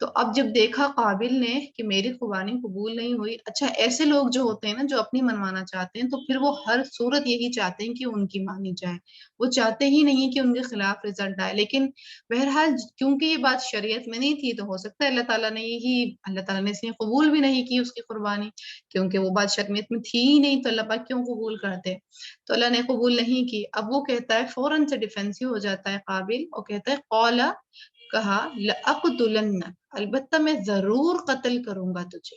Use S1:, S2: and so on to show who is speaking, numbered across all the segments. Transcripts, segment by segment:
S1: تو اب جب دیکھا قابل نے کہ میری قربانی قبول نہیں ہوئی، اچھا ایسے لوگ جو ہوتے ہیں نا جو اپنی منوانا چاہتے ہیں تو پھر وہ ہر صورت یہی چاہتے ہیں کہ ان کی مانی جائے، وہ چاہتے ہی نہیں کہ ان کے خلاف رزلٹ آئے، لیکن بہرحال کیونکہ یہ بات شریعت میں نہیں تھی تو ہو سکتا ہے اللہ تعالیٰ نے اس نے قبول بھی نہیں کی اس کی قربانی، کیونکہ وہ بات شریعت میں تھی ہی نہیں تو اللہ پاک کیوں قبول کرتے؟ تو اللہ نے قبول نہیں کی۔ اب وہ کہتا ہے فوراً سے ڈیفینسو ہو جاتا ہے قابل اور کہتا ہے قولا، کہا لأقتلنک، البتہ میں ضرور قتل کروں گا تجھے۔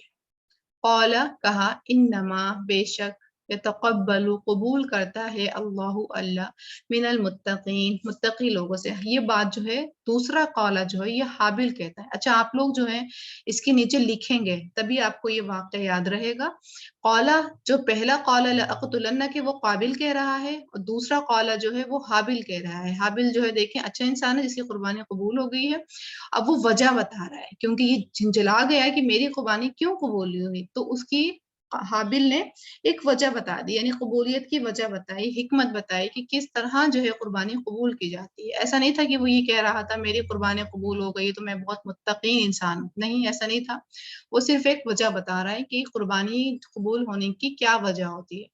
S1: قولا، کہا انما، بے شک، یتقبل، قبول کرتا ہے اللہ، اللہ، من المتقین، متقی لوگوں سے۔ یہ بات جو ہے دوسرا قولا جو ہے یہ حابل کہتا ہے۔ اچھا آپ لوگ جو ہے اس کے نیچے لکھیں گے تبھی آپ کو یہ واقعہ یاد رہے گا۔ قولا جو پہلا قولا لأقتلنک وہ قابل کہہ رہا ہے، اور دوسرا قولا جو ہے وہ حابل کہہ رہا ہے۔ حابل جو ہے دیکھیں اچھا انسان ہے جس کی قربانی قبول ہو گئی ہے، اب وہ وجہ بتا رہا ہے کیونکہ یہ جھنجھلا گیا ہے کہ میری قربانی کیوں قبول نہیں ہوئی، تو اس کی حابل نے ایک وجہ بتا دی، یعنی قبولیت کی وجہ بتائی، حکمت بتائی کہ کس طرح جو ہے قربانی قبول کی جاتی ہے۔ ایسا نہیں تھا کہ وہ یہ کہہ رہا تھا میری قربانی قبول ہو گئی تو میں بہت متقین انسان ہوں، نہیں ایسا نہیں تھا، وہ صرف ایک وجہ بتا رہا ہے کہ قربانی قبول ہونے کی کیا وجہ ہوتی ہے۔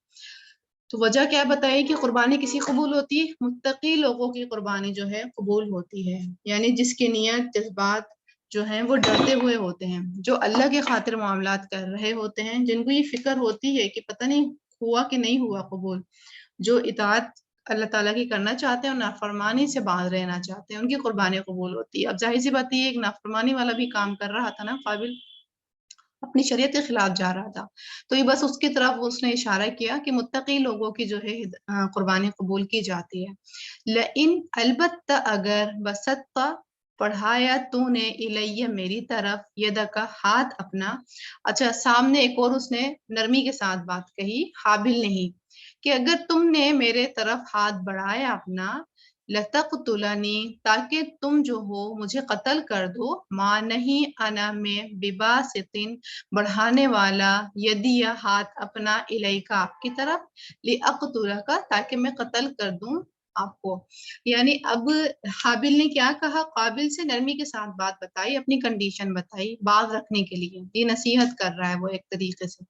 S1: تو وجہ کیا بتائی کہ قربانی کسی قبول ہوتی ہے؟ متقی لوگوں کی قربانی جو ہے قبول ہوتی ہے، یعنی جس کی نیت جذبات جو ہیں وہ ڈرتے ہوئے ہوتے ہیں، جو اللہ کے خاطر معاملات کر رہے ہوتے ہیں، جن کو یہ فکر ہوتی ہے کہ پتہ نہیں ہوا کہ نہیں ہوا قبول، جو اطاعت اللہ تعالیٰ کی کرنا چاہتے ہیں اور نافرمانی سے باز رہنا چاہتے ہیں، ان کی قربانی قبول ہوتی ہے۔ اب ظاہر سی بات یہ ایک نافرمانی والا بھی کام کر رہا تھا نا قابل، اپنی شریعت کے خلاف جا رہا تھا، تو یہ بس اس کی طرف اس نے اشارہ کیا کہ متقی لوگوں کی جو ہے قربانی قبول کی جاتی ہے۔ لئن، البتہ اگر، بسطت، پڑھایا تو نے، الیہ، میری طرف، یدک، ہاتھ اپنا، اچھا سامنے ایک اور اس نے نرمی کے ساتھ بات کہی، حابل نہیں، کہ اگر تم نے میرے طرف ہاتھ بڑھایا اپنا، لتقتلنی، تاکہ تم جو ہو مجھے قتل کر دو، ماں نہیں انا میں، بباسطن، بڑھانے والا، یدیا، ہاتھ اپنا، الیکا، آپ کی طرف، لاقتلک، تاکہ میں قتل کر دوں آپ کو۔ یعنی اب حابل نے کیا کہا، قابل سے نرمی کے ساتھ بات بتائی، اپنی کنڈیشن بتائی باز رکھنے کے لیے، یہ نصیحت کر رہا ہے وہ ایک طریقے سے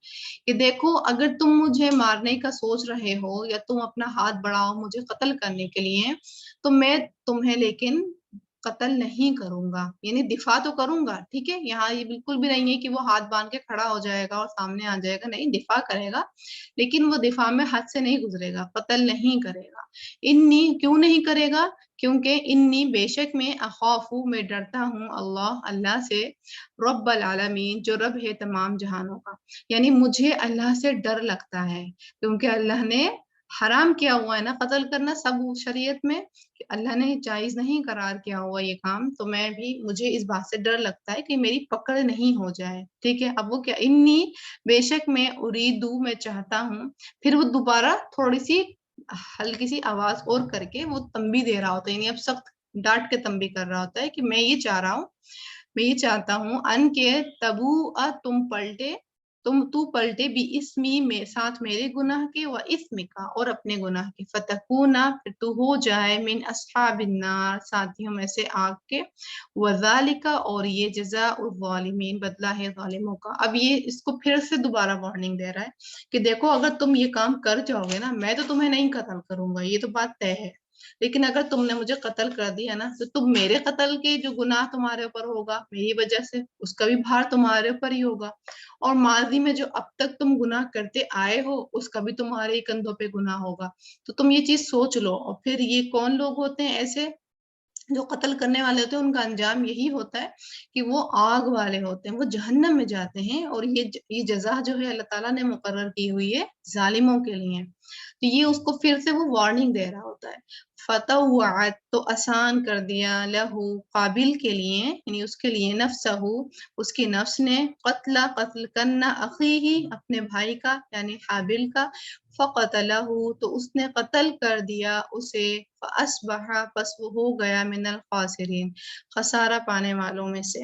S1: کہ دیکھو اگر تم مجھے مارنے کا سوچ رہے ہو یا تم اپنا ہاتھ بڑھاؤ مجھے قتل کرنے کے لیے تو میں تمہیں لیکن قتل نہیں کروں گا، یعنی دفاع تو کروں گا، ٹھیک ہے، یہاں یہ بالکل بھی نہیں ہے کہ وہ ہاتھ باندھ کے کھڑا ہو جائے گا اور سامنے آ جائے گا، نہیں، دفاع کرے گا، لیکن وہ دفاع میں حد سے نہیں گزرے گا، قتل نہیں کرے گا۔ انی، کیوں نہیں کرے گا؟ کیونکہ انی، بے شک میں، اخاف، میں ڈرتا ہوں، اللہ سے، رب العالمین، جو رب ہے تمام جہانوں کا، یعنی مجھے اللہ سے ڈر لگتا ہے، کیونکہ اللہ نے حرام کیا ہوا ہے نا قتل کرنا سب شریعت میں، کہ اللہ نے جائز نہیں قرار کیا ہوا یہ کام، تو میں بھی، مجھے اس بات سے ڈر لگتا ہے کہ میری پکڑ نہیں ہو جائے، ٹھیک ہے۔ اب وہ کیا، انی، بے شک میں، اریدو، میں چاہتا ہوں، پھر وہ دوبارہ تھوڑی سی ہلکی سی آواز اور کر کے وہ تنبیہ دے رہا ہوتا ہے، یعنی اب سخت ڈانٹ کے تنبیہ کر رہا ہوتا ہے کہ میں یہ چاہ رہا ہوں، میں یہ چاہتا ہوں، ان کے تبو، تم پلٹے، تو پلٹے، بھی اسمی، میں، ساتھ میرے گناہ کے، و اسم کا، اور اپنے گناہ کے، فتکونا، پھر تو ہو جائے، من اصحاب النار، ساتھیوں میں سے آگ کے، وذالک، اور یہ جزاء الظالمین، بدلہ ہے ظالموں کا۔ اب یہ اس کو پھر سے دوبارہ وارننگ دے رہا ہے کہ دیکھو اگر تم یہ کام کر جاؤ گے نا میں تو تمہیں نہیں قتل کروں گا، یہ تو بات طے ہے، لیکن اگر تم نے مجھے قتل کر دیا نا تو تم میرے قتل کے جو گناہ تمہارے اوپر ہوگا میری وجہ سے اس کا بھی بھار تمہارے اوپر ہی ہوگا، اور ماضی میں جو اب تک تم گناہ کرتے آئے ہو اس کا بھی تمہارے ہی کندھوں پہ گناہ ہوگا، تو تم یہ چیز سوچ لو۔ اور پھر یہ کون لوگ ہوتے ہیں ایسے جو قتل کرنے والے ہوتے ہیں، ان کا انجام یہی ہوتا ہے کہ وہ آگ والے ہوتے ہیں، وہ جہنم میں جاتے ہیں، اور یہ جزا جو ہے اللہ تعالیٰ نے مقرر کی ہوئی ہے ظالموں کے لیے، تو یہ اس کو پھر سے وہ وارننگ دے رہا ہوتا ہے۔ فتوعت، تو آسان کر دیا، لہو، قابل کے لیے، یعنی اس کے لیے، نفسہ، اس کی نفس نے، قتل کرنا، اخیہ، اپنے بھائی کا یعنی حابل کا، فقتلہ، تو اس نے قتل کر دیا اسے، فاصبح، پس وہ ہو گیا، من الخاسرین، خسارہ پانے والوں میں سے۔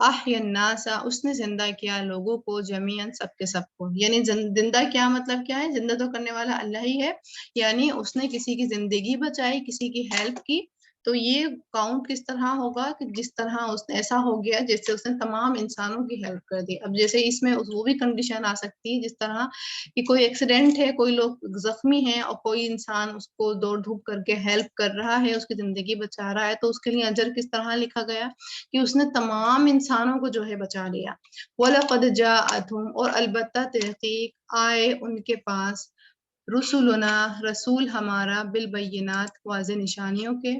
S1: احیا الناس اس نے زندہ کیا لوگوں کو جمیعاً سب کے سب کو، یعنی زندہ کیا مطلب کیا ہے، زندہ تو کرنے والا اللہ ہی ہے، یعنی اس نے کسی کی زندگی بچائی، کسی کی ہیلپ کی، تو یہ کاؤنٹ کس طرح ہوگا کہ جس طرح اس نے ایسا ہو گیا جیسے اس نے تمام انسانوں کی ہیلپ کر دی۔ اب جیسے اس میں وہ بھی کنڈیشن آ سکتی ہے جس طرح کہ کوئی ایکسیڈنٹ ہے، کوئی لوگ زخمی ہیں اور کوئی انسان اس کو دوڑ دھوپ کر کے ہیلپ کر رہا ہے، اس کی زندگی بچا رہا ہے، تو اس کے لیے اجر کس طرح لکھا گیا کہ اس نے تمام انسانوں کو جو ہے بچا لیا۔ وَلَقَدْ جَاءَتْهُمْ اور البتہ تحقیق آئے ان کے پاس رسولنا رسول ہمارا بالبینات واضح نشانیوں کے،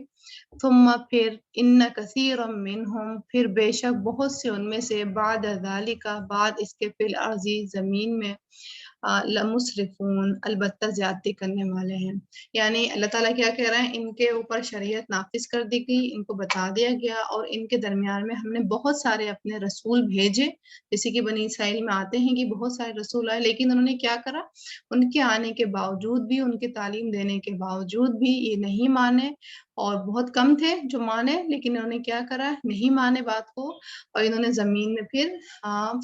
S1: ثم پھر ان کثیرا منہم پھر بے شک بہت سے ان میں سے بعد ذالک بعد اس کے فی الارض زمین میں لمسرفون البتہ زیادتی کرنے والے ہیں۔ یعنی اللہ تعالیٰ کیا کہہ رہے ہیں، ان کے اوپر شریعت نافذ کر دی گئی، ان کو بتا دیا گیا، اور ان کے درمیان میں ہم نے بہت سارے اپنے رسول بھیجے، جیسے کہ بنی اسرائیل میں آتے ہیں کہ بہت سارے رسول آئے، لیکن انہوں نے کیا کرا، ان کے آنے کے باوجود بھی، ان کی تعلیم دینے کے باوجود بھی یہ نہیں مانے، اور بہت کم تھے جو مانے، لیکن انہوں نے کیا کرا، نہیں مانے بات کو، اور انہوں نے زمین میں پھر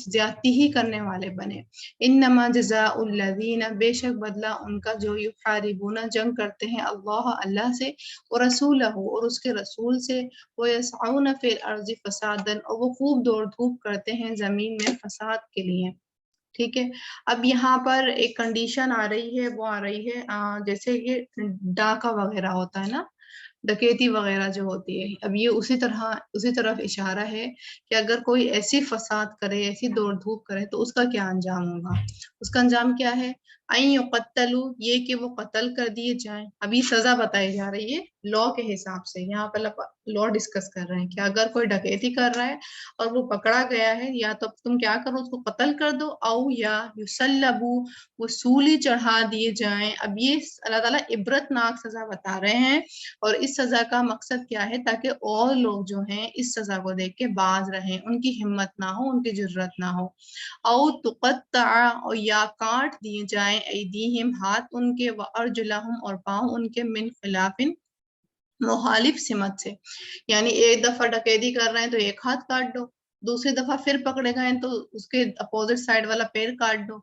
S1: زیادتی ہی کرنے والے بنے۔ انما جزاء الذین بے شک بدلہ ان کا جو یحاربون جنگ کرتے ہیں اللہ سے ورسولہ اور اس کے رسول سے، ویسعون فی الارض فسادا اور وہ خوب دوڑ دھوپ کرتے ہیں زمین میں فساد کے لیے۔ ٹھیک ہے، اب یہاں پر ایک کنڈیشن آ رہی ہے، وہ آ رہی ہے جیسے کہ ڈاکہ وغیرہ ہوتا ہے نا، ڈکیتی وغیرہ جو ہوتی ہے، اب یہ اسی طرف اشارہ ہے کہ اگر کوئی ایسی فساد کرے، ایسی دوڑ دھوپ کرے تو اس کا کیا انجام ہوگا۔ اس کا انجام کیا ہے، این یقتلوا یہ کہ وہ قتل کر دیے جائیں۔ ابھی سزا بتائی جا رہی ہے لا کے حساب سے، یہاں پر لا ڈسکس کر رہے ہیں کہ اگر کوئی ڈکیتی کر رہا ہے اور وہ پکڑا گیا ہے، یا تو تم کیا کرو، اس کو قتل کر دو، او یا یسلبوا وہ سولی چڑھا دیے جائیں۔ اب یہ اللہ تعالیٰ عبرت ناک سزا بتا رہے ہیں، اور اس سزا کا مقصد کیا ہے، تاکہ اور لوگ جو ہیں اس سزا کو دیکھ کے باز رہیں، ان کی ہمت نہ ہو، ان کی جرت نہ ہو۔ او تقطع اور یا کاٹ دیے جائیں ایدیہم ہاتھ ان کے، وارجلہم اور پاؤں ان کے، من خلاف مخالف سمت سے، یعنی ایک دفعہ ڈکیتی کر رہے ہیں تو ایک ہاتھ کاٹ دو، دوسری دفعہ پھر پکڑے گئے تو اس کے اپوزٹ سائڈ والا پیر کاٹ دو،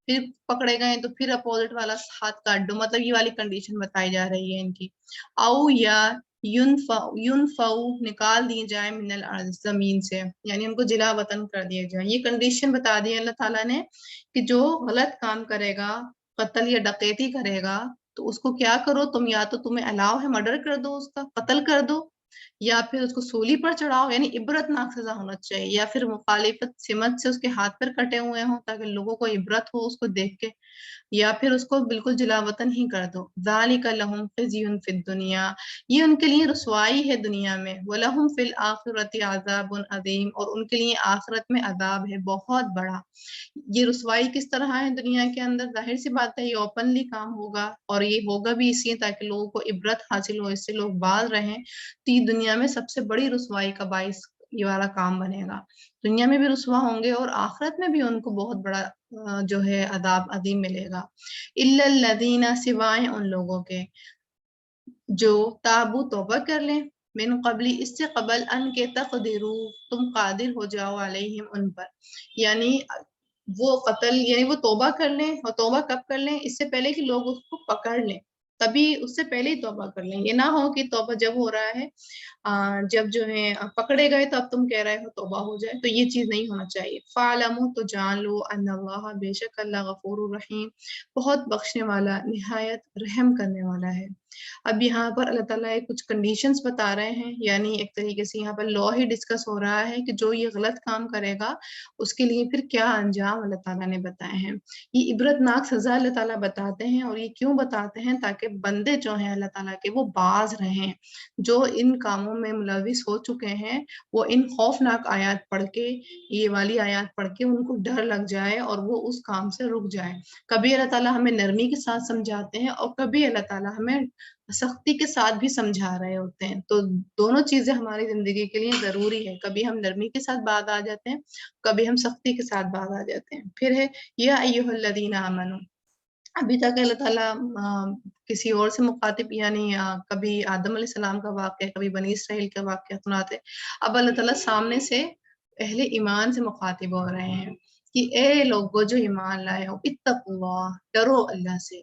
S1: پھر پکڑے گئے تو پھر اپوزٹ والا ہاتھ کاٹ دو، مطلب یہ والی کنڈیشن بتائی جا رہی ہے ان کی۔ او یا ینفعو نکال دیے جائیں من الارض زمین سے، یعنی ان کو جلا وطن کر دیا جائے۔ یہ کنڈیشن بتا دی اللہ تعالیٰ نے کہ جو غلط کام کرے گا، قتل یا ڈکیتی کرے گا، تو اس کو کیا کرو تم، یا تو تمہیں الاؤ ہے مرڈر کر دو، اس کا قتل کر دو، یا پھر اس کو سولی پر چڑھاؤ، یعنی عبرت ناک سزا ہونا چاہیے، یا پھر مخالفت سمت سے اس کے ہاتھ پر کٹے ہوئے ہوں تاکہ لوگوں کو عبرت ہو اس کو دیکھ کے، یا پھر اس کو بالکل جلا وطن ہی کر دو۔ ذالک لہم خزی فی الدنیا یہ ان کے لیے رسوائی ہے دنیا میں، ولہم فی الآخرۃ عذاب عظیم اور ان کے لیے آخرت میں عذاب ہے بہت بڑا۔ یہ رسوائی کس طرح ہے دنیا کے اندر، ظاہر سی بات ہے یہ اوپنلی کام ہوگا، اور یہ ہوگا بھی اس لیے تاکہ لوگوں کو عبرت حاصل ہو، اس سے لوگ باز رہیں، تو یہ دنیا میں سب سے بڑی رسوائی کا باعث یہ والا کام بنے گا، دنیا میں بھی رسوا ہوں گے اور آخرت میں بھی ان کو بہت بڑا جو ہے عذاب عظیم ملے گا۔ الا الذین سوائے ان لوگوں کے جو تابو توبہ کر لیں، من قبل اس سے قبل ان کے تقدرو تم قادر ہو جاؤ علیہم ان پر، یعنی وہ قتل یعنی وہ توبہ کر لیں، اور توبہ کب کر لیں، اس سے پہلے کہ لوگ اس کو پکڑ لیں، تبھی اس سے پہلے ہی توبہ کر لیں، یہ نہ ہو کہ توبہ جب ہو رہا ہے جب جو ہے پکڑے گئے تو اب تم کہہ رہے ہو توبہ ہو جائے، تو یہ چیز نہیں ہونا چاہیے۔ فَاعْلَمُوا تو جان لو ان اللہ بے شک اللہ غفور الرحیم بہت بخشنے والا نہایت رحم کرنے والا ہے۔ اب یہاں پر اللہ تعالیٰ کچھ کنڈیشنز بتا رہے ہیں، یعنی ایک طریقے سے یہاں پر لا ہی ڈسکس ہو رہا ہے کہ جو یہ غلط کام کرے گا اس کے لیے پھر کیا انجام اللہ تعالیٰ نے بتائے ہیں۔ یہ عبرت ناک سزا اللہ تعالیٰ بتاتے ہیں، اور یہ کیوں بتاتے ہیں، تاکہ بندے جو ہیں اللہ تعالیٰ کے وہ باز رہیں، جو ان کاموں میں ملوث ہو چکے ہیں وہ ان خوفناک آیات پڑھ کے، یہ والی آیات پڑھ کے ان کو ڈر لگ جائے اور وہ اس کام سے رک جائے۔ کبھی اللہ تعالیٰ ہمیں نرمی کے ساتھ سمجھاتے ہیں، اور کبھی اللہ تعالیٰ ہمیں سختی کے ساتھ بھی سمجھا رہے ہوتے ہیں، تو دونوں چیزیں ہماری زندگی کے لیے ضروری ہے، کبھی ہم نرمی کے ساتھ باز آ جاتے ہیں، کبھی ہم سختی کے ساتھ باز آ جاتے ہیں۔ پھر ہے یا ایھا الذین آمنوا، ابھی تک اللہ تعالیٰ کسی اور سے مخاطب، یعنی کبھی آدم علیہ السلام کا واقعہ، کبھی بنی اسرائیل کا واقعہ سناتے، اب اللہ تعالیٰ سامنے سے اہل ایمان سے مخاطب ہو رہے ہیں کہ اے لوگو جو ایمان لائے ہو، اتقوا اللہ، ڈرو اللہ سے،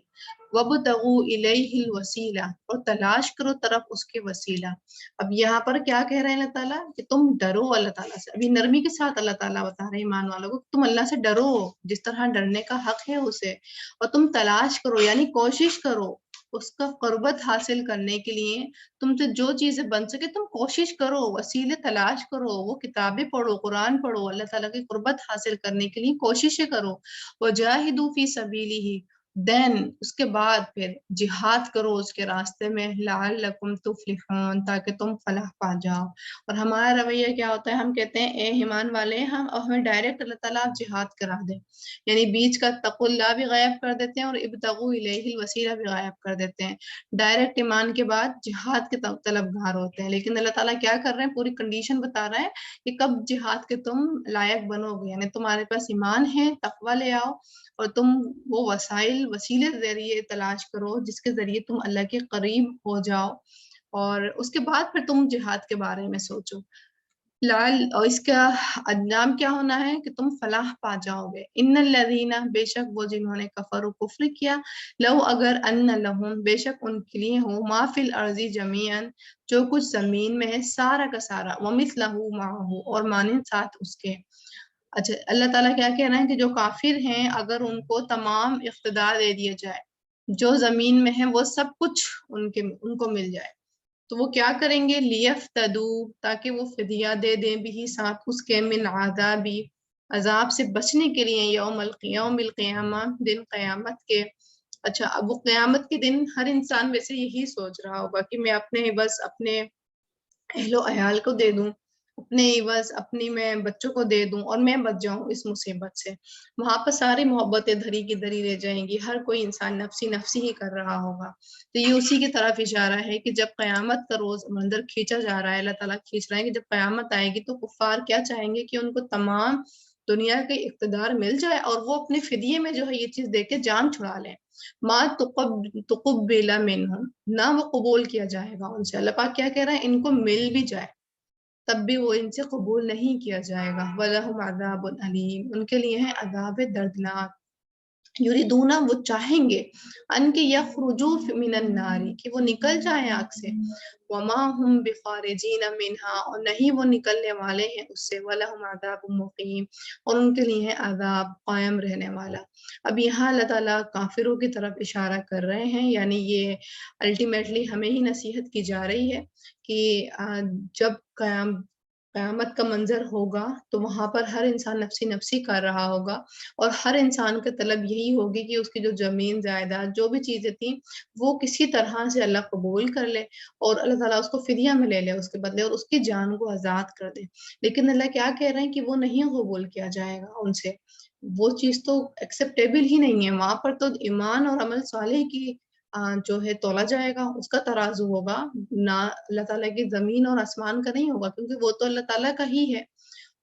S1: وابتغوا الیہ الوسیلہ، اور تلاش کرو طرف اس کے وسیلہ۔ اب یہاں پر کیا کہہ رہے ہیں اللہ تعالیٰ کہ تم ڈرو اللہ تعالیٰ سے۔ ابھی نرمی کے ساتھ اللہ تعالیٰ بتا رہے ہیں ایمان والوں کو تم اللہ سے ڈرو جس طرح ڈرنے کا حق ہے اسے، اور تم تلاش کرو یعنی کوشش کرو اس کا قربت حاصل کرنے کے لیے، تم سے جو چیزیں بن سکے تم کوشش کرو، وسیلے تلاش کرو، وہ کتابیں پڑھو، قرآن پڑھو، اللہ تعالیٰ کی قربت حاصل کرنے کے لیے کوششیں کرو۔ وجاہدوا فی سبیلہ، دین اس کے بعد پھر جہاد کرو اس کے راستے میں، لعلکم تفلحون، تاکہ تم فلاح پا جاؤ۔ اور ہمارا رویہ کیا ہوتا ہے، ہم کہتے ہیں اے ایمان والے، ہمیں ڈائریکٹ اللہ تعالیٰ آپ جہاد کرا دیں، یعنی بیچ کا تقوا اللہ بھی غائب کر دیتے ہیں اور ابتغوا الیہ الوسیلہ بھی غائب کر دیتے ہیں، ڈائریکٹ ایمان کے بعد جہاد کے طلبگار ہوتے ہیں۔ لیکن اللہ تعالیٰ کیا کر رہے ہیں، پوری کنڈیشن بتا رہے ہیں کہ کب جہاد کے تم لائق بنو گے، یعنی تمہارے پاس ایمان ہے، تقوی لے آؤ، اور تم وہ وسیلے ذریعے تلاش کرو جس کے ذریعے تم اللہ کے قریب ہو جاؤ، اور اس کے بعد پھر تم جہاد کے بارے میں سوچو۔ اور اس کا انجام کیا ہونا ہے کہ تم فلاح پا جاؤ گے۔ ان الذین، بے شک وہ جنہوں نے کفر و کفر کیا، لو اگر ان لہم، بے شک ان کے لیے ہو، ما فی الارض جمیعا، جو کچھ زمین میں ہے، سارا کا سارا، ومثلہ معہ، اور مانند ساتھ اس کے۔ اچھا اللہ تعالیٰ کیا کہہ رہے ہیں کہ جو کافر ہیں اگر ان کو تمام اقتدار دے دیا جائے، جو زمین میں ہے وہ سب کچھ ان کو مل جائے، تو وہ کیا کریں گے، لیفتدو، تاکہ وہ فدیہ دے دیں بھی ساتھ اس کے، من عذابی، عذاب سے بچنے کے لیے، یوم القیامہ، دن قیامت کے۔ اچھا اب وہ قیامت کے دن ہر انسان ویسے یہی سوچ رہا ہوگا کہ میں اپنے اہل و عیال کو دے دوں، اپنے عوض اپنی میں بچوں کو دے دوں اور میں بچ جاؤں اس مصیبت سے۔ وہاں پر ساری محبتیں دھری کی دھری رہ جائیں گی، ہر کوئی انسان نفسی نفسی ہی کر رہا ہوگا۔ تو یہ اسی کی طرف اشارہ ہے کہ جب قیامت کا روز منظر کھینچا جا رہا ہے، اللہ تعالیٰ کھینچ رہا ہے کہ جب قیامت آئے گی تو کفار کیا چاہیں گے کہ ان کو تمام دنیا کے اقتدار مل جائے اور وہ اپنے فدیے میں جو ہے یہ چیز دے کے جان چھڑا لیں۔ ما تقبل منہم، نہ وہ قبول کیا جائے گا ان سے۔ اللہ پاک کیا کہہ رہا ہے، ان کو مل بھی جائے تب بھی وہ ان سے قبول نہیں کیا جائے گا۔ وَلَهُمْ عَذَابٌ أَلِيمٌ، ان کے لیے ہے عذاب دردناک۔ یریدون، وہ چاہیں گے، ان کے یخرجوا من النار، کہ وہ نکل جائیں آگ سے، وما هم بخارجین منها، اور نہیں وہ نکلنے والے ہیں اس سے، وَلَهُمْ عَذَابٌ مُقِيمٌ، اور ان کے لیے ہے عذاب قائم رہنے والا۔ اب یہاں اللہ تعالیٰ کافروں کی طرف اشارہ کر رہے ہیں، یعنی یہ الٹیمیٹلی ہمیں ہی نصیحت کی جا رہی ہے کہ جب قیامت کا منظر ہوگا تو وہاں پر ہر انسان نفسی نفسی کر رہا ہوگا، اور ہر انسان کا طلب یہی ہوگی کہ اس کی جو زمین جائیداد جو بھی چیزیں تھیں وہ کسی طرح سے اللہ قبول کر لے اور اللہ تعالیٰ اس کو فدیہ میں لے لے اس کے بدلے، اور اس کی جان کو آزاد کر دے۔ لیکن اللہ کیا کہہ رہے ہیں کہ وہ نہیں قبول کیا جائے گا ان سے، وہ چیز تو ایکسیپٹیبل ہی نہیں ہے۔ وہاں پر تو ایمان اور عمل صالح کی جو ہے تولا جائے گا، اس کا ترازو ہوگا، نہ اللہ تعالیٰ کی زمین اور آسمان کا نہیں ہوگا، کیونکہ وہ تو اللہ تعالیٰ کا ہی ہے۔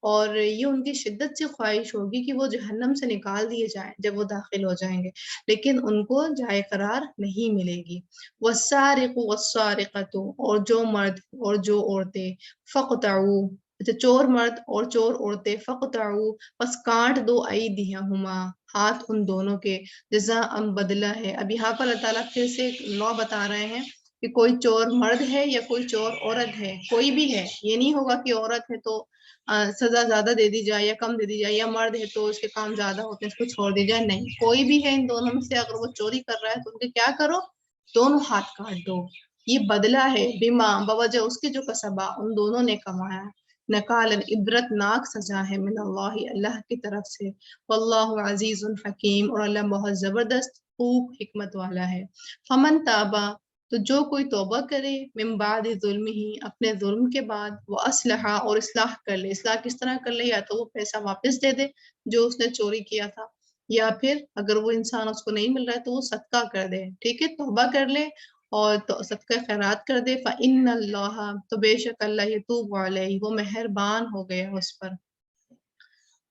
S1: اور یہ ان کی شدت سے خواہش ہوگی کہ وہ جہنم سے نکال دیے جائیں جب وہ داخل ہو جائیں گے، لیکن ان کو جائے قرار نہیں ملے گی۔ والسارق والسارقۃ، اور جو مرد اور جو عورتیں، فقطعوا، چور مرد اور چور عورتیں، فقطعوا، پس کاٹ دو، ایدیہما، ہاتھ ان دونوں کے، جزاء بدلہ ہے۔ اب یہاں پر اللہ تعالیٰ پھر سے ایک لا بتا رہے ہیں کہ کوئی چور مرد ہے یا کوئی چور عورت ہے، کوئی بھی ہے، یہ نہیں ہوگا کہ عورت ہے تو سزا زیادہ دے دی جائے یا کم دے دی جائے، یا مرد ہے تو اس کے کام زیادہ ہوتے ہیں اس کو چھوڑ دی جائے، نہیں، کوئی بھی ہے ان دونوں میں سے اگر وہ چوری کر رہا ہے تو ان کے کیا کرو، دونوں ہاتھ کاٹ دو۔ یہ بدلہ ہے، بما، بوجہ اس کے جو کسبا ان دونوں نے کمایا، نکالن، عبرت ناک سزا ہے، من اللہ، اللہ کی طرف سے، واللہ عزیز حکیم، اور اللہ بہت زبردست خوب حکمت والا ہے۔ فمن تابا، تو جو کوئی توبہ کرے، من بعد ظلم ہی، اپنے ظلم کے بعد، وہ اسلحہ، اور اصلاح کر لے۔ اصلاح کس طرح کر لے، یا تو وہ پیسہ واپس دے دے جو اس نے چوری کیا تھا، یا پھر اگر وہ انسان اس کو نہیں مل رہا ہے تو وہ صدقہ کر دے، ٹھیک ہے، توبہ کر لے اور تو صدقہ خیرات کر دے۔ فإن اللہ، تو بے شک اللہ، یتوب علیہ، وہ مہربان ہو گیا اس پر۔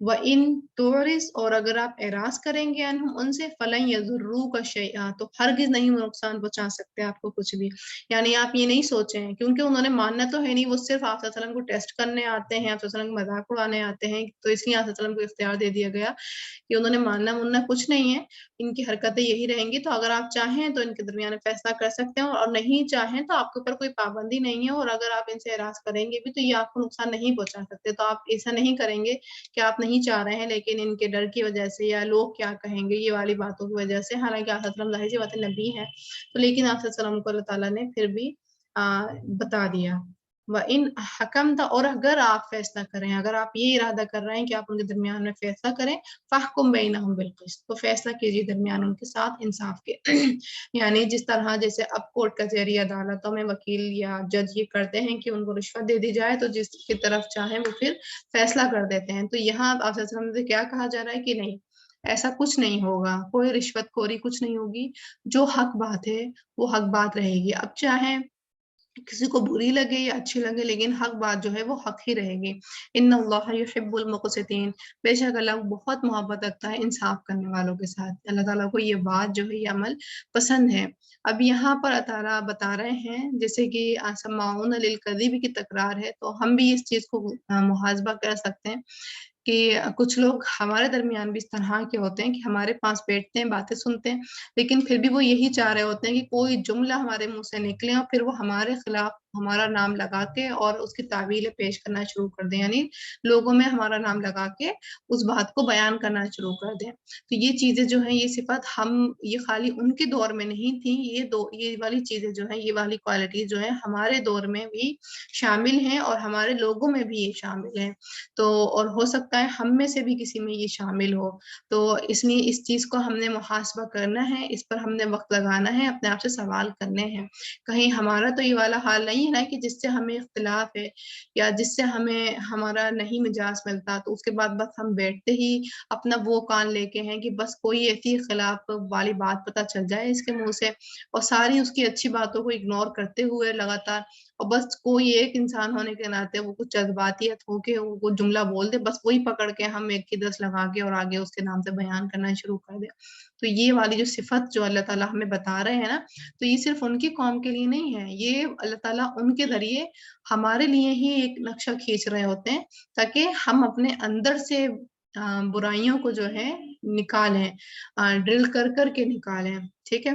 S1: وَإِن تُعْرِضْ اور اگر آپ اعراض کریں گے عنہم ان سے فلن یضروک شیئا تو ہرگز نہیں وہ نقصان پہنچا سکتے آپ کو کچھ بھی. یعنی آپ یہ نہیں سوچیں کیونکہ انہوں نے ماننا تو ہے نہیں، وہ صرف آپ صلی اللہ علیہ وسلم کو ٹیسٹ کرنے آتے ہیں، آپ صلی اللہ علیہ وسلم کو مذاق اڑانے آتے ہیں، تو اس لیے آپ صلی اللہ علیہ وسلم کو اختیار دے دیا گیا کہ انہوں نے ماننا مننا کچھ نہیں ہے، ان کی حرکتیں یہی رہیں گی. تو اگر آپ چاہیں تو ان کے درمیان فیصلہ کر سکتے ہیں، اور نہیں چاہیں تو آپ کے اوپر کوئی پابندی نہیں ہے، اور اگر آپ ان سے اعراض کریں گے بھی تو یہ آپ کو نقصان نہیں پہنچا سکتے. تو آپ ایسا نہیں کریں گے کہ آپ نہیں چاہ رہے ہیں لیکن ان کے ڈر کی وجہ سے یا لوگ کیا کہیں گے یہ والی باتوں کی وجہ سے، حالانکہ آپ صلی اللہ علیہ وسلم ظاہر سی بات ہے نبی ہے تو، لیکن آپ صلی اللہ علیہ وسلم کو اللہ تعالیٰ نے پھر بھی بتا دیا. وَإِنْ حَكَمْتَ اور اگر آپ فیصلہ کریں، اگر آپ یہ ارادہ کر رہے ہیں کہ آپ ان کے درمیان میں فیصلہ کریں، فَاحْكُمْ بَيْنَهُمْ بِالْقِسْطِ تو فیصلہ کیجیے درمیان ان کے ساتھ انصاف کے. یعنی جس طرح جیسے اب کورٹ کچہری عدالتوں میں وکیل یا جج یہ کرتے ہیں کہ ان کو رشوت دے دی جائے تو جس کی طرف چاہیں وہ پھر فیصلہ کر دیتے ہیں، تو یہاں آپ صلی اللہ علیہ وسلم سے کیا کہا جا رہا ہے کہ نہیں، ایسا کچھ نہیں ہوگا، کوئی رشوت خوری کچھ نہیں ہوگی، جو حق بات ہے وہ حق بات رہے گی. اب چاہے کسی کو بری لگے یا اچھی لگے لیکن حق بات جو ہے وہ حق ہی رہے گی. ان اللہ یحب المقسطین بے شک اللہ بہت محبت رکھتا ہے انصاف کرنے والوں کے ساتھ. اللہ تعالیٰ کو یہ بات جو ہے یہ عمل پسند ہے. اب یہاں پر اللہ تعالیٰ بتا رہے ہیں جیسے کہ سماعون للکذب کی تکرار ہے، تو ہم بھی اس چیز کو محاسبہ کر سکتے ہیں کہ کچھ لوگ ہمارے درمیان بھی اس طرح کے ہوتے ہیں کہ ہمارے پاس بیٹھتے ہیں باتیں سنتے ہیں لیکن پھر بھی وہ یہی چاہ رہے ہوتے ہیں کہ کوئی جملہ ہمارے منہ سے نکلے اور پھر وہ ہمارے خلاف ہمارا نام لگا کے اور اس کی تعویلیں پیش کرنا شروع کر دیں، یعنی لوگوں میں ہمارا نام لگا کے اس بات کو بیان کرنا شروع کر دیں. تو یہ چیزیں جو ہیں یہ صفت ہم یہ خالی ان کے دور میں نہیں تھیں، یہ والی چیزیں جو ہیں یہ والی کوالٹی جو ہیں ہمارے دور میں بھی شامل ہیں اور ہمارے لوگوں میں بھی یہ شامل ہیں. تو اور ہو سکتا ہے ہم میں سے بھی کسی میں یہ شامل ہو، تو اس لیے اس چیز کو ہم نے محاسبہ کرنا ہے، اس پر ہم نے وقت لگانا ہے، اپنے آپ سے سوال کرنے ہیں. کہیں ہمارا تو یہ والا حال نہیں ہے نا کہ جس سے ہمیں اختلاف ہے یا جس سے ہمیں ہمارا نہیں مجاز ملتا تو اس کے بعد بس ہم بیٹھتے ہی اپنا وہ کان لے کے ہیں کہ بس کوئی ایسی خلاف والی بات پتہ چل جائے اس کے منہ سے اور ساری اس کی اچھی باتوں کو اگنور کرتے ہوئے لگاتار، اور بس کوئی ایک انسان ہونے کے ناطے وہ کچھ جذباتیت ہو کے وہ جملہ بول دے بس وہی پکڑ کے ہم ایک کی 10 لگا کے اور آگے اس کے نام سے بیان کرنا شروع کر دیں. تو یہ والی جو صفت جو اللہ تعالیٰ ہمیں بتا رہے ہیں نا، تو یہ صرف ان کی قوم کے لیے نہیں ہے، یہ اللہ تعالیٰ ان کے ذریعے ہمارے لیے ہی ایک نقشہ کھینچ رہے ہوتے ہیں تاکہ ہم اپنے اندر سے برائیوں کو جو ہے نکالیں، ڈرل کر کر کے نکالیں. ٹھیک ہے،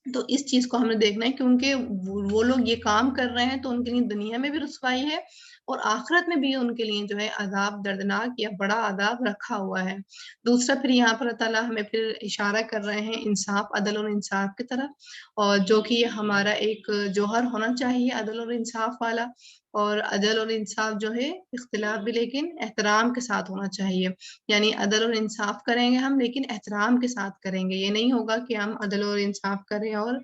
S1: تو اس چیز کو ہم نے دیکھنا ہے کیونکہ وہ لوگ یہ کام کر رہے ہیں تو ان کے لیے دنیا میں بھی رسوائی ہے اور آخرت میں بھی ان کے لیے جو ہے عذاب دردناک یا بڑا عذاب رکھا ہوا ہے. دوسرا پھر یہاں پر اللہ تعالیٰ ہمیں پھر اشارہ کر رہے ہیں انصاف، عدل اور انصاف کی طرف، اور جو کہ یہ ہمارا ایک جوہر ہونا چاہیے عدل اور انصاف والا. اور عدل اور انصاف جو ہے اختلاف بھی لیکن احترام کے ساتھ ہونا چاہیے، یعنی عدل اور انصاف کریں گے ہم لیکن احترام کے ساتھ کریں گے. یہ نہیں ہوگا کہ ہم عدل اور انصاف کریں اور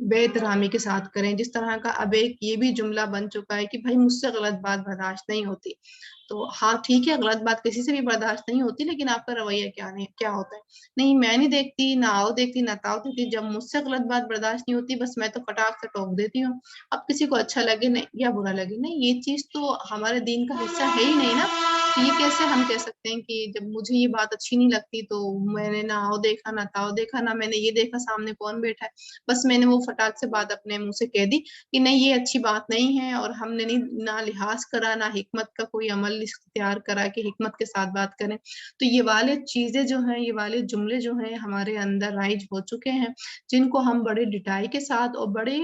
S1: بے احترامی کے ساتھ کریں. جس طرح کا اب ایک یہ بھی جملہ بن چکا ہے کہ بھائی مجھ سے غلط بات برداشت نہیں ہوتی، تو ہاں ٹھیک ہے غلط بات کسی سے بھی برداشت نہیں ہوتی لیکن آپ کا رویہ کیا ہوتا ہے؟ نہیں میں نہیں دیکھتی، نہ آؤ دیکھتی نہ تاؤ دیکھتی، جب مجھ سے غلط بات برداشت نہیں ہوتی بس میں تو فٹاک سے ٹوک دیتی ہوں، اب کسی کو اچھا لگے نہیں یا برا لگے نہیں، یہ چیز تو ہمارے دین کا حصہ ہے ہی نہیں نا. یہ کیسے ہم کہہ سکتے ہیں کہ جب مجھے یہ بات اچھی نہیں لگتی تو میں نے نہ آؤ دیکھا نہ تاؤ دیکھا، نہ میں نے یہ دیکھا سامنے کون بیٹھا ہے، بس میں نے وہ فٹاک سے بات اپنے منہ سے کہہ دی کہ نہیں یہ اچھی بات نہیں ہے، اور ہم نے نہ لحاظ کرا نہ حکمت کا کوئی عمل اختیار کرا کہ حکمت کے ساتھ بات کریں. تو یہ والے چیزیں جو ہیں یہ والے جملے جو ہیں ہمارے اندر رائج ہو چکے ہیں جن کو ہم بڑے ڈٹائی کے ساتھ اور بڑے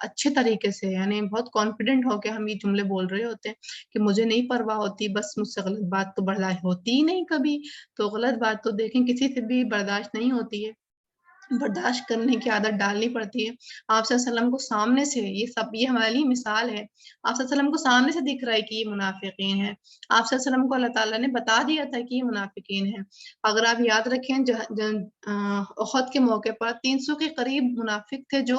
S1: اچھے طریقے سے یعنی بہت کانفیڈنٹ ہو کے ہم یہ جملے بول رہے ہوتے ہیں کہ مجھے نہیں پرواہ ہوتی، بس مجھ سے غلط بات تو برداشت ہوتی ہی نہیں کبھی. تو غلط بات تو دیکھیں کسی سے بھی برداشت نہیں ہوتی ہے، برداشت کرنے کی عادت ڈالنی پڑتی ہے. آپ صلی اللہ علیہ وسلم کو سامنے سے یہ ہمارے لیے مثال ہے، آپ صلی اللہ علیہ وسلم کو سامنے سے دکھ رہا ہے کہ یہ منافقین ہیں، آپ صلی اللہ علیہ وسلم کو اللہ تعالیٰ نے بتا دیا تھا کہ یہ منافقین ہیں. اگر آپ یاد رکھیں احد کے موقع پر 300 کے قریب منافق تھے جو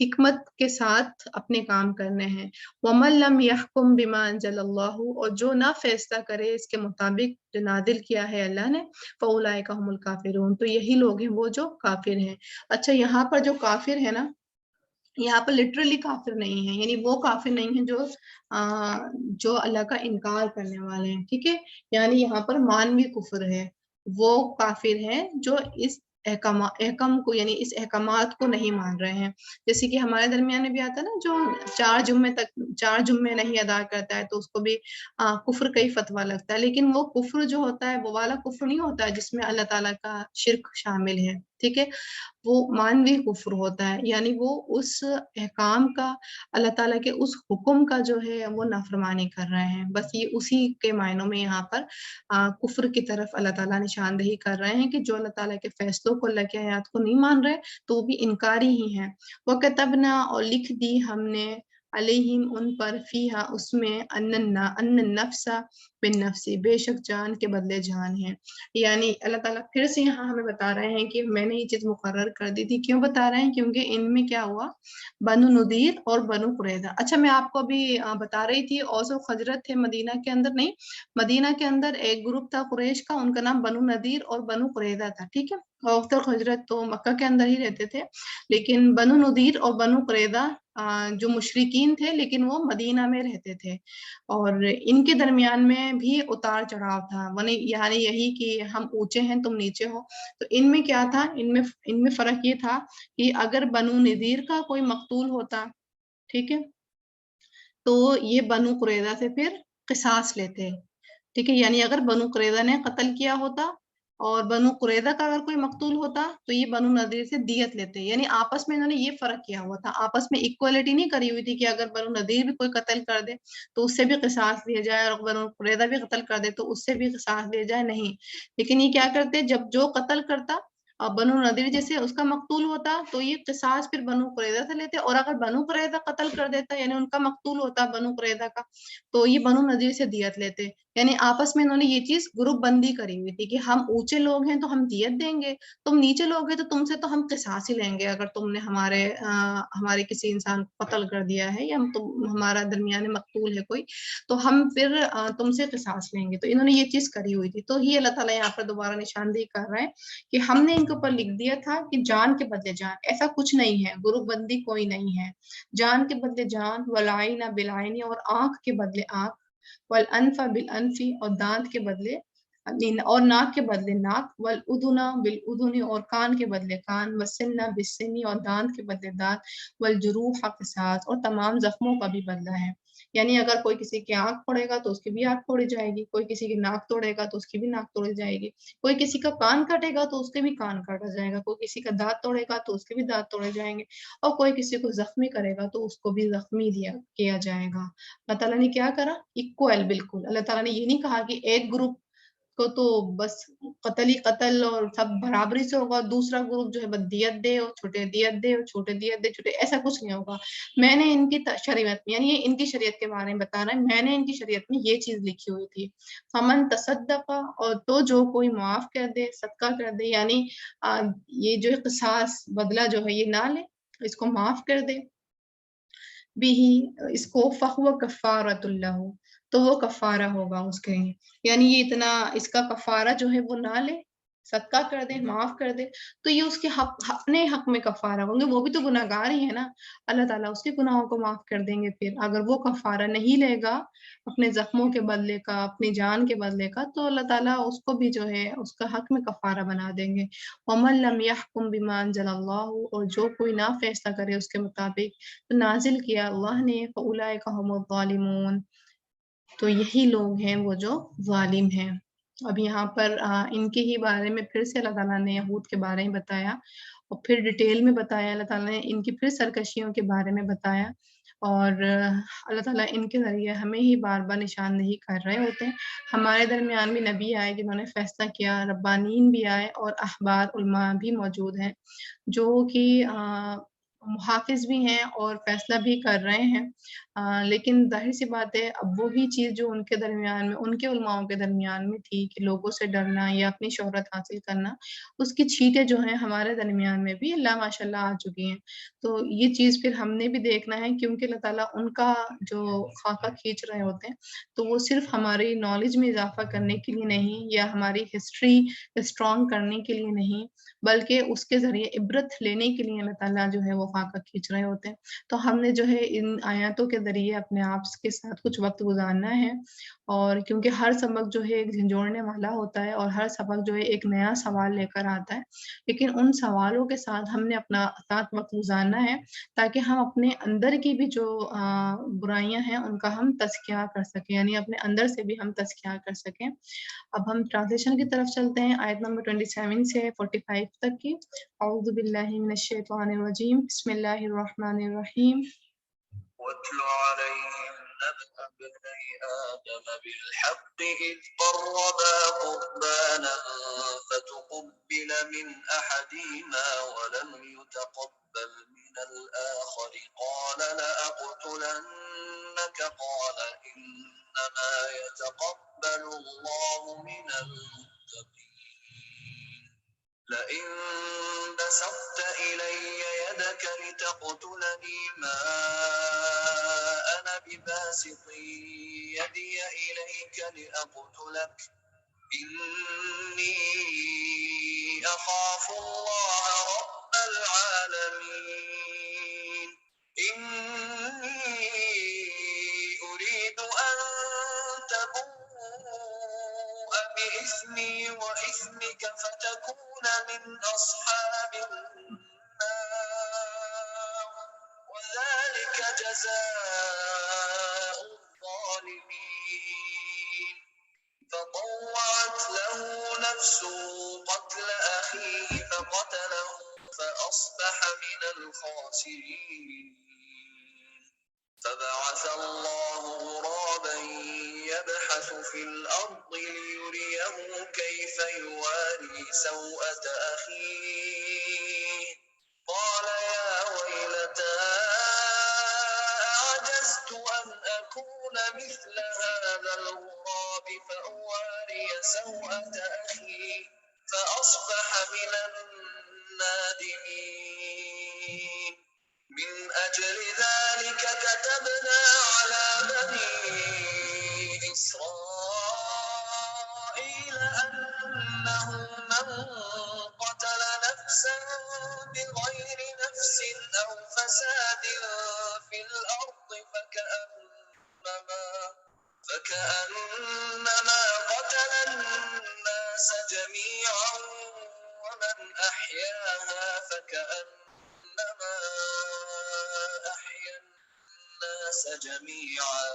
S1: حکمت کے ساتھ اپنے کام کرنے ہیں۔ وَمَن لَّمْ يَحْكُم بِمَا أَنزَلَ اللَّهُ، اور جو نہ فیصلہ کرے اس کے مطابق جو نازل کیا ہے اللہ نے، فَأُولَٰئِکَ هُمُ الْكَافِرُونَ، تو یہی لوگ ہیں وہ جو کافر ہیں۔ اچھا یہاں پر جو کافر ہے نا، یہاں پر لٹرلی کافر نہیں ہے، یعنی وہ کافر نہیں ہے جو اللہ کا انکار کرنے والے ہیں، ٹھیک ہے، یعنی یہاں پر مانوی کفر ہے، وہ کافر ہیں جو اس احکام کو، یعنی اس احکامات کو نہیں مان رہے ہیں۔ جیسے کہ ہمارے درمیان میں بھی آتا ہے نا، جو 4 جمعے نہیں ادا کرتا ہے تو اس کو بھی کفر کا ہی فتویٰ لگتا ہے، لیکن وہ کفر جو ہوتا ہے وہ والا کفر نہیں ہوتا ہے جس میں اللہ تعالیٰ کا شرک شامل ہے، ٹھیک ہے، وہ مانوی کفر ہوتا ہے، یعنی وہ اس احکام کا، اللہ تعالیٰ کے اس حکم کا جو ہے وہ نافرمانی کر رہے ہیں، بس یہ اسی کے معنوں میں یہاں پر کفر کی طرف اللہ تعالیٰ نشاندہی کر رہے ہیں کہ جو اللہ تعالیٰ کے فیصلوں کو، اللہ کی آیات کو نہیں مان رہے تو وہ بھی انکاری ہی ہیں۔ وَكَتَبْنَا، اور لکھ دی ہم نے، علیہم ان پر، فیہا اس میں، ان النفس بالنفس، بے شک جان کے بدلے جان ہے، یعنی اللہ تعالیٰ پھر سے یہاں ہمیں بتا رہے ہیں کہ میں نے یہ چیز مقرر کر دی تھی، کیوں بتا رہے ہیں، کیونکہ ان میں کیا ہوا، بنو نذیر اور بنو قریظہ۔ اچھا میں آپ کو ابھی بتا رہی تھی اوس و خزرج تھے مدینہ کے اندر، نہیں، مدینہ کے اندر ایک گروپ تھا قریش کا، ان کا نام بنو نذیر اور بنو قریظہ تھا، ٹھیک ہے، اوس و خزرج تو مکہ کے اندر ہی رہتے تھے، لیکن بنو نذیر اور بنو قریظہ جو مشرکین تھے لیکن وہ مدینہ میں رہتے تھے، اور ان کے درمیان میں بھی اتار چڑھاؤ تھا، یعنی یہی کہ ہم اونچے ہیں تم نیچے ہو، تو ان میں کیا تھا، ان میں فرق یہ تھا کہ اگر بنو نذیر کا کوئی مقتول ہوتا، ٹھیک ہے، تو یہ بنو قریظہ سے پھر قصاص لیتے، ٹھیک ہے، یعنی اگر بنو قریظہ نے قتل کیا ہوتا اور بنو قریظہ کا اگر کوئی مقتول ہوتا تو یہ بنو نذیر سے دیت لیتے، یعنی آپس میں انہوں نے یہ فرق کیا ہوا تھا، آپس میں ایکوالٹی نہیں کری ہوئی تھی کہ اگر بنو نذیر بھی کوئی قتل کر دے تو اس سے بھی قصاص لیا جائے، اور بنو قریظہ بھی قتل کر دے تو اس سے بھی قصاص لیا جائے، نہیں، لیکن یہ کیا کرتے، جب جو قتل کرتا بنو نذیر جیسے اس کا مقتول ہوتا تو یہ قصاص پھر بنو قریظہ سے لیتے، اور اگر بنو قریظہ قتل کر دیتا یعنی ان کا مقتول ہوتا بنو قریظہ کا، تو یہ بنو نذیر سے دیت لیتے، یعنی آپس میں انہوں نے یہ چیز گروپ بندی کری ہوئی تھی کہ ہم اونچے لوگ ہیں تو ہم دیت دیں گے، تم نیچے لوگ ہیں تو تم سے تو ہم قصاص ہی لیں گے، اگر تم نے ہمارے کسی انسان کو قتل کر دیا ہے یا ہمارا درمیان مقتول ہے کوئی، تو ہم پھر تم سے قصاص لیں گے، تو انہوں نے یہ چیز کری ہوئی تھی، تو ہی اللہ تعالیٰ یہاں پر دوبارہ نشاندہی کر رہے ہیں کہ ہم نے ان کے اوپر لکھ دیا تھا کہ جان کے بدلے جان، ایسا کچھ نہیں ہے، گروپ بندی کوئی نہیں ہے، جان کے بدلے جان، والعین بالعین، اور آنکھ کے بدلے آنکھ، والانف بالانف، اور دانت کے بدلے، اور ناک کے بدلے ناک، والاذن بالاذن، اور کان کے بدلے کان، والسن بالسن، اور دانت کے بدلے دانت، والجروح قصاص، اور تمام زخموں کا بھی بدلہ ہے، یعنی اگر کوئی کسی کی آنکھ پھوڑے گا تو اس کی بھی آنکھ توڑی جائے گی، کوئی کسی کی ناک توڑے گا تو اس کی بھی ناک توڑی جائے گی، کوئی کسی کا کان کاٹے گا تو اس کے بھی کان کاٹا جائے گا، کوئی کسی کا دانت توڑے گا تو اس کے بھی دانت توڑے جائیں گے، اور کوئی کسی کو زخمی کرے گا تو اس کو بھی زخمی کیا جائے گا۔ اللہ تعالیٰ نے کیا کرا، اکول، بالکل، اللہ تعالیٰ نے یہ نہیں کہا کہ ایک گروپ کو تو بس قتل ہی قتل اور سب برابری سے ہوگا، دوسرا گروپ جو ہے بس دیت دے اور چھوٹے دیت دے اور چھوٹے دیت دے چھوٹے، ایسا کچھ نہیں ہوگا، میں نے ان کی شریعت میں، یعنی یہ ان کی شریعت کے بارے میں بتا رہا ہے، میں نے ان کی شریعت میں یہ چیز لکھی ہوئی تھی، فمن تصدق، اور تو جو کوئی معاف کر دے، صدقہ کر دے، یعنی یہ جو قصاص بدلہ جو ہے یہ نہ لے، اس کو معاف کر دے، بھی اس کو، فہو کفارۃ اللہ، تو وہ کفارہ ہوگا اس کے لیے، یعنی یہ اتنا اس کا کفارہ جو ہے وہ نہ لے، صدقہ کر دے، معاف کر دے، تو یہ اس کے اپنے حق میں کفارہ ہوں گے، وہ بھی تو گناہ گار ہی ہے نا، اللہ تعالیٰ اس کے گناہوں کو معاف کر دیں گے، پھر اگر وہ کفارہ نہیں لے گا اپنے زخموں کے بدلے کا، اپنی جان کے بدلے کا، تو اللہ تعالیٰ اس کو بھی جو ہے اس کا حق میں کفارہ بنا دیں گے۔ وَمَن لَّمْ يَحْكُم بِمَا أَنزَلَ اللَّهُ، اور جو کوئی نہ فیصلہ کرے اس کے مطابق تو نازل کیا اللہ نے، فَأُولَٰئِكَ هُمُ الظَّالِمُونَ، تو یہی لوگ ہیں وہ جو ظالم ہیں۔ اب یہاں پر ان کے ہی بارے میں پھر سے اللہ تعالیٰ نے یہود کے بارے میں بتایا، اور پھر ڈیٹیل میں بتایا، اللہ تعالیٰ نے ان کی پھر سرکشیوں کے بارے میں بتایا، اور اللہ تعالیٰ ان کے ذریعے ہمیں ہی بار بار نشاندہی کر رہے ہوتے ہیں۔ ہمارے درمیان بھی نبی آئے جنہوں نے فیصلہ کیا، ربانین بھی آئے، اور احبار علماء بھی موجود ہیں جو کہ محافظ بھی ہیں اور فیصلہ بھی کر رہے ہیں، لیکن ظاہر سی بات ہے اب وہی چیز جو ان کے درمیان میں ان کے علماؤں کے درمیان میں تھی کہ لوگوں سے ڈرنا یا اپنی شہرت حاصل کرنا، اس کی چھینٹیں جو ہیں ہمارے درمیان میں بھی اللہ ماشاء اللہ آ چکی ہیں۔ تو یہ چیز پھر ہم نے بھی دیکھنا ہے کیونکہ اللہ تعالیٰ ان کا جو خاکہ کھینچ رہے ہوتے ہیں تو وہ صرف ہماری نالج میں اضافہ کرنے کے لیے نہیں یا ہماری ہسٹری اسٹرانگ کرنے کے لیے نہیں، بلکہ اس کے ذریعے عبرت لینے کے لیے اللہ تعالیٰ جو ہے وہ خاکہ کھینچ رہے ہوتے ہیں۔ تو ہم نے جو ہے ان آیاتوں کے ذریعے اپنے آپ کے ساتھ کچھ وقت گزارنا ہے، اور کیونکہ ہر سبق جو ہے ایک جھنجھوڑنے والا ہوتا ہے اور ہر سبق جو ہے ایک نیا سوال لے کر آتا ہے، لیکن ان سوالوں کے ساتھ ہم نے اپنا ساتھ وقت گزارنا ہے تاکہ ہم اپنے اندر کی بھی جو برائیاں ہیں ان کا ہم تزکیہ کر سکیں، یعنی اپنے اندر سے بھی ہم تزکیہ کر سکیں۔ اب ہم ٹرانسلیشن کی طرف چلتے ہیں، آیت نمبر 27 سے 45 تک کی۔ اعوذ باللہ من الشیطان الرجیم، بسم اللہ الرحمن الرحیم۔
S2: واتل عليهم نبأ ابني آدم بالحق إذ قربا قربانا فتقبل من أحدهما ولم يتقبل من الآخر قال لأقتلنك قال إنما يتقبل الله من المتقين لئن بسطت إلي يدك لتقتلني ما أنا بباسط يدي إليك لأقتلك إني أخاف الله رب العالمين إني أريد أن تبوء بإثمي وإثمك فتكون من أصحاب النار وذلك جزاء الظالمين فطوعت له نفسه قتل أخيه فقتله فأصبح من الخاسرين فبعث الله غرابا يبحث في الأرض ليريه كيف يواري سوءة أخيه قال يا ويلتى أعجزت أن أكون مثل هذا الغراب فأواري سوءة أخي فأصبح من النادمين من أجل ذلك كتبنا على بني إسرائيل أنه من قتل نفسا بغير نفس أو فساد في الأرض فكأنما قتل الناس جميعا ومن أحياها فكأنما أحيا الناس جميعا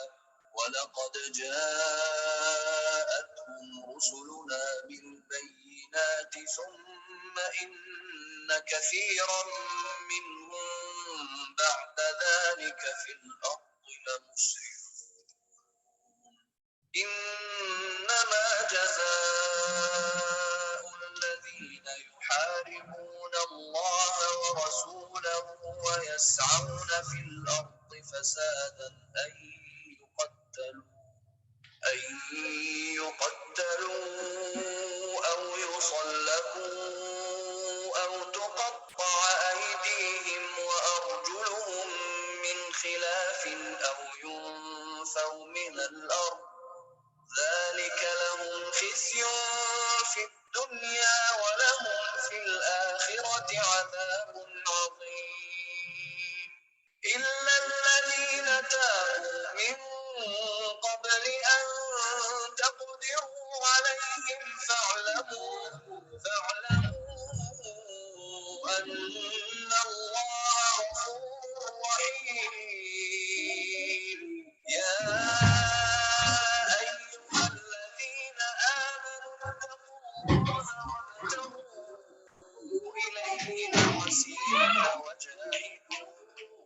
S2: ولقد جاءتهم رسلنا بالبينات ثم إن كثيرا منهم بعد ذلك في الأرض لمسرفون إنما جزاء الذين يحاربون الله ورسوله ويسعون في الأرض فسادا أن يقتلوا أو يصلبوا أو تقطع أيديهم وأرجلهم من خلاف أو ينفوا من الأرض ذلك لهم خزي في الدنيا ولهم في الآخرة عذاب عظيم إلا الذين تابوا من قبل أن تقدروا عليهم فاعلموا أن الله غفور رحيم يا أيها الذين آمنوا اتقوا الله وابتغوا إليه الوسيلة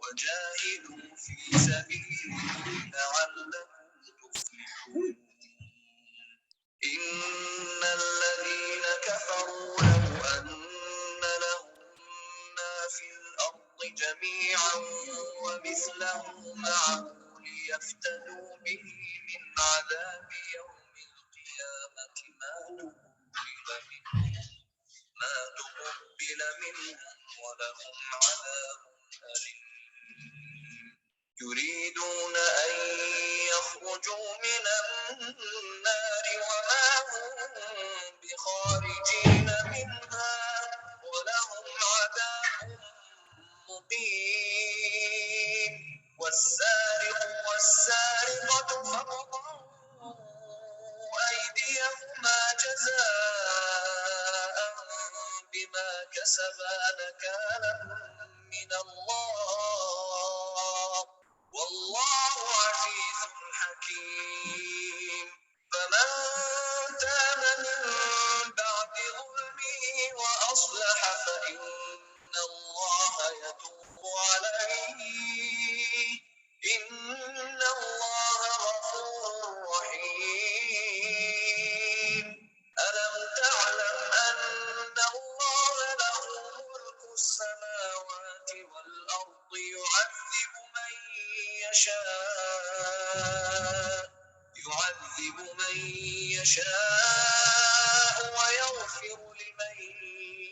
S2: وجاهدوا في سبيله لعلكم تفلحون إن الذين كفروا لو أن لهم ما في الأرض جميعا ومثله معه ليفتدوا به من عذاب يوم القيامة ما تقبل منهم ولهم عذاب أليم يريدون أن يخرجوا من النار وما هم بخارجين منها ولهم عذاب مقيم والسارق والسارقة فاقطعوا أيديهما جزاء بما كسبا نكالا من الله والله عزيز حكيم فمن تاب من بعد ظلمه وأصلح فإن الله يتوب عليه إن الله غفور رحيم ألم تعلم أن الله له ملك السماوات والأرض يعذب من يشاء ويغفر لمن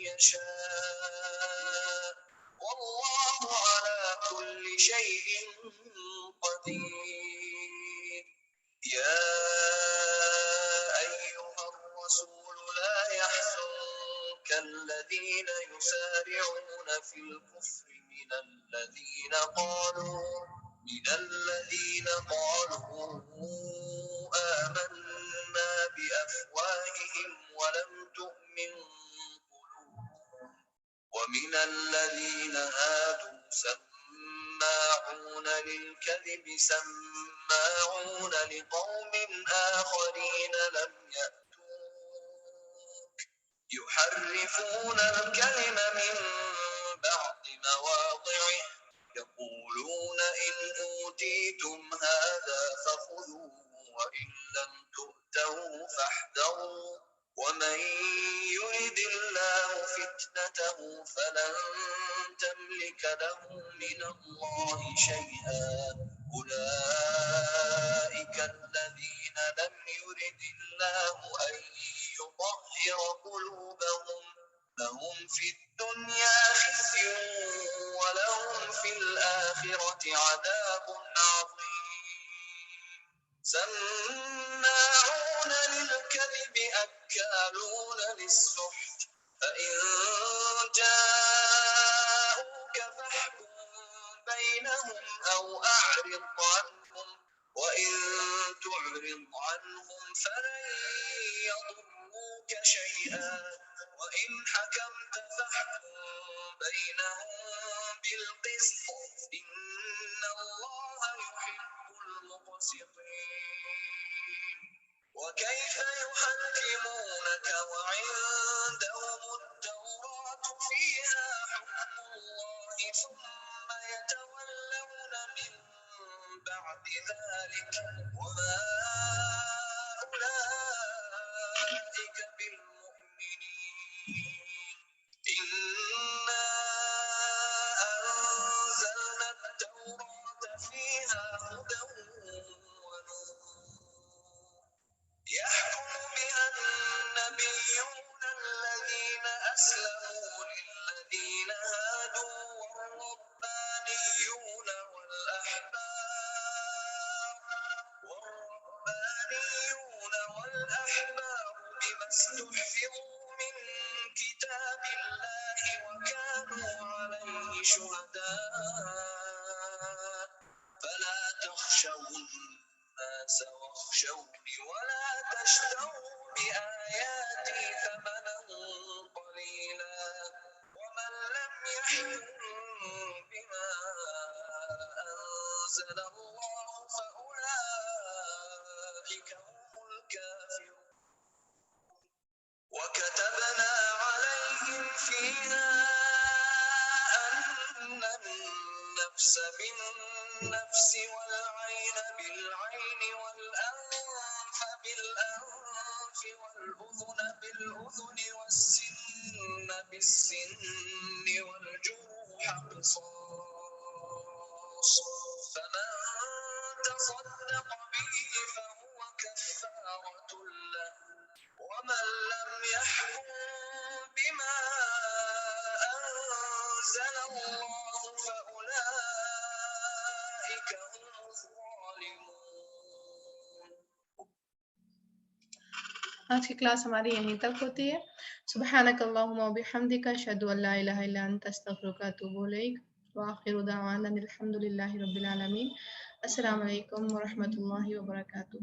S2: يشاء والله على كل شيء قدير يا أيها الرسول لا يحزنك الذين يسارعون في الكفر من الذين قالوا آمنا بأفواههم ولم تؤمن قلوبهم ومن الذين هادوا سماعون للكذب سماعون لقوم آخرين لم يأتوك يحرفون الكلم من بعد مواضعه يقولون إن أوتيتم هذا فخذوه وإن لم تؤتوه فاحذروا ومن يرد الله فتنته فلن تملك له من الله شيئا أولئك الذين لم يرد الله أن يطهر قلوبهم لهم في الدنيا خزي ولهم في الآخرة عذاب عظيم سماعون للكذب أكالون للسحت فإن جاءوك فاحكم بينهم أو أعرض عنهم وإن تعرض عنهم فلن يضروك شيئا وإن حكمت فاحكم بينهم بالقسط إن الله يحب المقسطين وكيف يحكمونك وعندهم التوراة فيها حكم الله ثم يتولون من بعد ذلك وما أولئك بالمؤمنين إنا أنزلنا التوراة فيها هدى ونور يحكم بها النبيون الذين أسلموا للذين هادوا والربانيون والأحبار بما استحفظوا من كتاب الله وكانوا عليه شهداء فلا تخشوا الناس واخشوني ولا تشتروا بآياتي ثمنا قليلا ومن لم يحكم بما أنزل الله فأولئك هم الكافرون وكتبنا عليهم فيها أن النفس بالنفس والعين بالعين والأنف بالأنف والأذن بالأذن والسن بالسن والجروح قصاص فمن تصدق به فهو كفارة له ومن لم يحكم بما أنزل الله فأولئك هم الظالمون.
S1: آج کی کلاس ہماری یہیں تک ہوتی ہے. سبحانک اللہم و بحمدک اشہد ان لا الہ الا انت استغفرک و اتوب الیک وآخر دعوانا الحمد للہ رب العالمین. السلام علیکم ورحمۃ اللہ وبرکاتہ.